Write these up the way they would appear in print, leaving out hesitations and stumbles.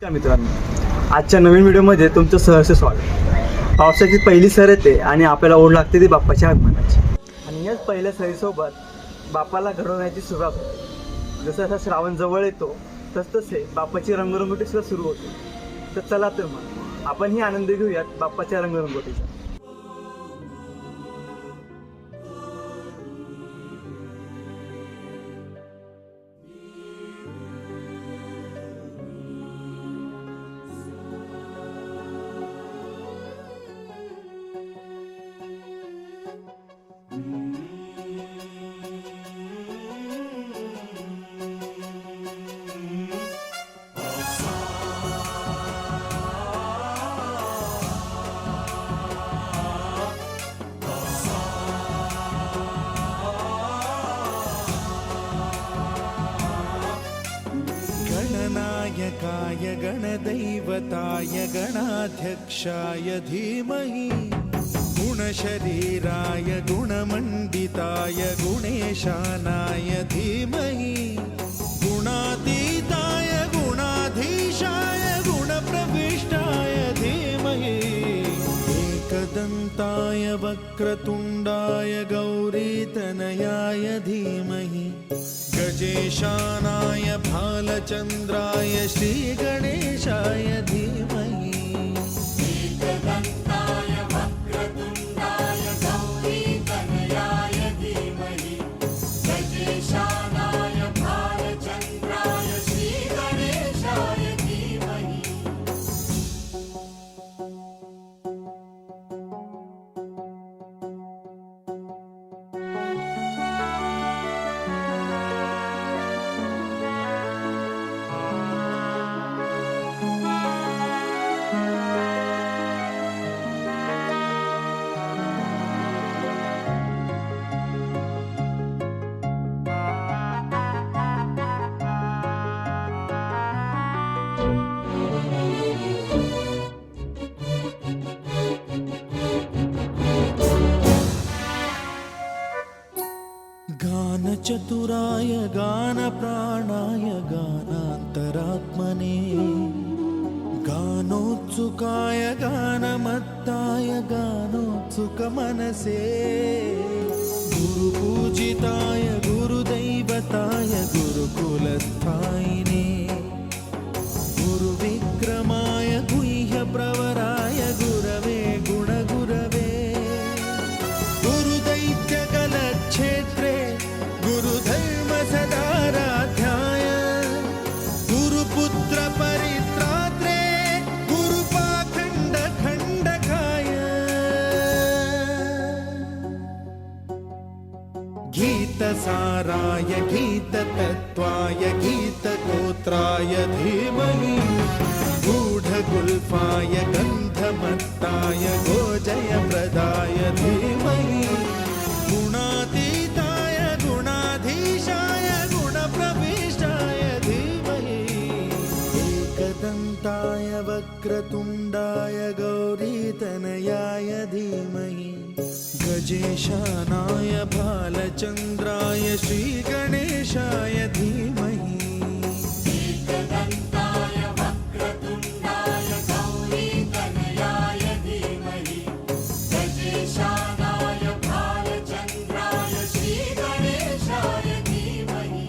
नमस्कार मित्रांनो, आजच्या नवीन व्हिडिओमध्ये तुमचं सहर्ष स्वागत. पावसाची पहिली सर येते आणि आपल्याला ओढ लागते ती बाप्पाच्या आगमनाची. आणि याच पहिल्या सरीसोबत बाप्पाला घडवण्याची सुरुवात होते. जसं जसा श्रावण जवळ येतो तसतसे बाप्पाची रंगरंगोटी सुद्धा सुरू होते. तर चला तर मग आपणही आनंद घेऊयात बाप्पाच्या रंगरंगोटीचा. गणनायकाय गणदैवताय गणाध्यक्षाय धीमहि गुणशरीराय गुणमण्डिताय गुणेशानाय धीमहि गुणातीताय गुणाधीशाय गुणप्रविष्टाय धीमहि एकदन्ताय वक्रतुण्डाय गौरीतनयाय धीमहि गजेशानाय भालचन्द्राय श्रीगणेशाय धीमहि एकदन्ताय वक्रतुण्डाय गौरीतनयाय धीमहि गजेशानाय भालचन्द्राय श्रीगणेशाय धीमहि. गानचतुराय गानप्राणाय गानान्तरात्मने गानोत्सुकाय गानमत्ताय गानोत्सुकमनसे गुरुपूजिताय गुरुदैवताय गुरुकुलस्थायिने गुरुविक्रमाय गुह्यप्रवराय गुरवे गुणगुरवे गुरुदैत्यकलक्षेत्रे गुरुधर्मसदाराध्याय गुरुपुत्र परित्रात्रे गुरुपाखण्डखण्डकाय गीतसाराय गीततत्त्वाय गीतगोत्राय धीमहि गूढगुल्फाय गन्धमत्ताय गोजयप्रदाय धीमहि गुणातीताय गुणाधीशाय गुणप्रविष्टाय धीमहि एकदन्ताय वक्रतुण्डाय गौरीतनयाय धीमहि गजेशानाय भालचन्द्राय श्रीगणेशाय धीमहि एकदन्ताय वक्रतुण्डाय गौरीतनयाय धीमहि गजेशानाय भालचन्द्राय श्रीगणेशाय धीमहि.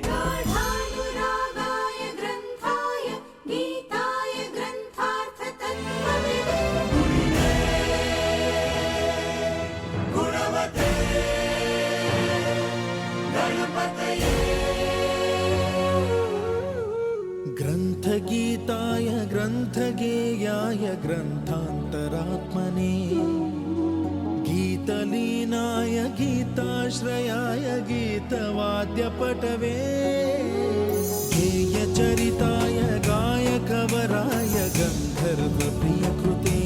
गाढानुरागाय ग्रन्थाय गीताय ग्रन्थार्थतत्त्वविदे गुणवते गणपतये ग्रन्थगीताय ग्रन्थगेयाय ग्रन्थान्तरात्मने गीतलीनाय गीताश्रयाय गीतवाद्यपटवे गेयचरिताय गायकवराय गन्धर्वप्रियकृते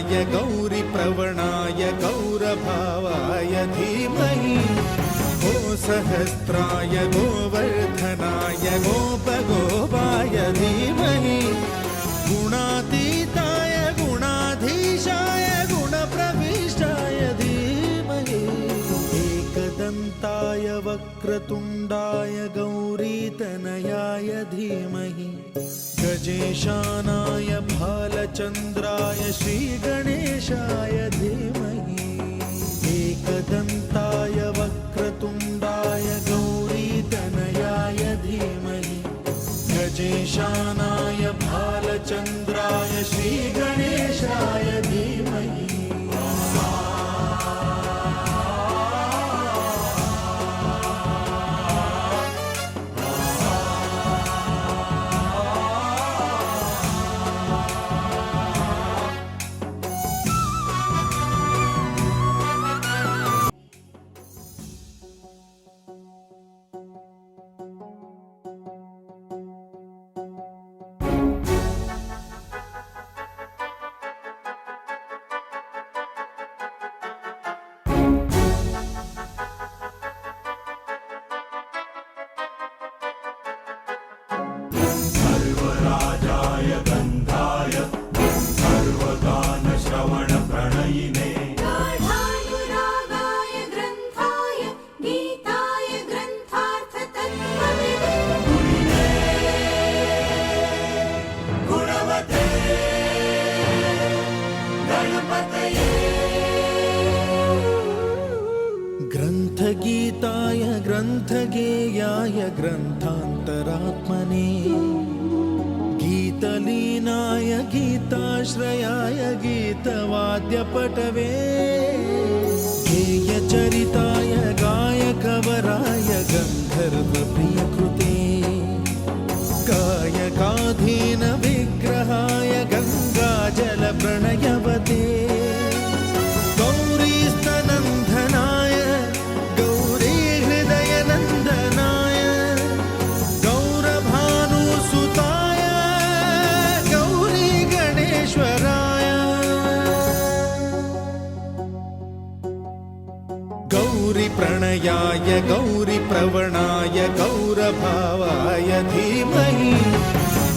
चन्द्राय गौरिप्रवणाय गौरभावाय धीमहि गो सहस्राय गोवर्धनाय गोपगोपाय धीमहि गुणातीताय गुणाधीशाय गुणप्रविष्टाय धीमहि एकदन्ताय वक्रतुण्डाय गौरीतनयाय धीमहि गजेशानाय भालचन्द्राय श्रीगणेशाय धीमहि एकदन्ताय वक्रतुण्डाय गौरीतनयाय धीमहि गजेशानाय भालचन्द्राय श्रीगणेशाय धीमहि गाढानुरागाय ग्रन्थाय गीताय ग्रन्थार्थतत्त्वविदे गुणवते गणपतये ग्रन्थगीताय ग्रन्थगेयाय ग्रन्थान्तरात्मने गीतलीनाय गीताश्रयाय गीतवाद्यपटवे गेयचरिताय गायकवराय गन्धर्वप्रियकृते गायकाधीन विग्रहाय गङ्गाजलप्रणयवते गौरीस्तनन्दनाय गौरीहृदयनन्दनाय गौरभानुसुताय गौरीगणेश्वराय गौरीप्रणयाय गौरीप्रवणाय गौरभावाय धीमहि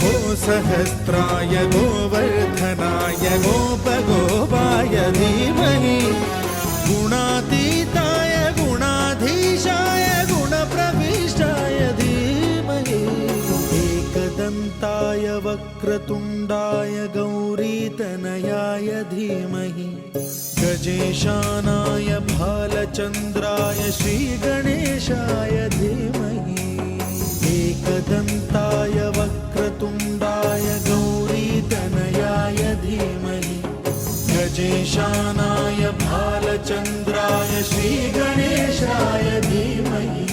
गो सहस्राय गोवर्धनाय गोपगोपाय धीमहि गुणातीताय गुणाधीशाय गुणप्रविष्टाय धीमहि एकदन्ताय वक्रतुण्डाय गौरीतनयाय धीमहि गजेशानाय भालचन्द्राय श्रीगणेशाय धीमहि एकदन्ताय वक्रतुण्डाय गौरीतनयाय धीमहि गजेशानाय भालचन्द्राय श्रीगणेशाय धीमहि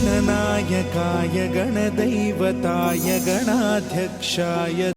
गणनायकाय गणदैवताय गणाध्यक्षाय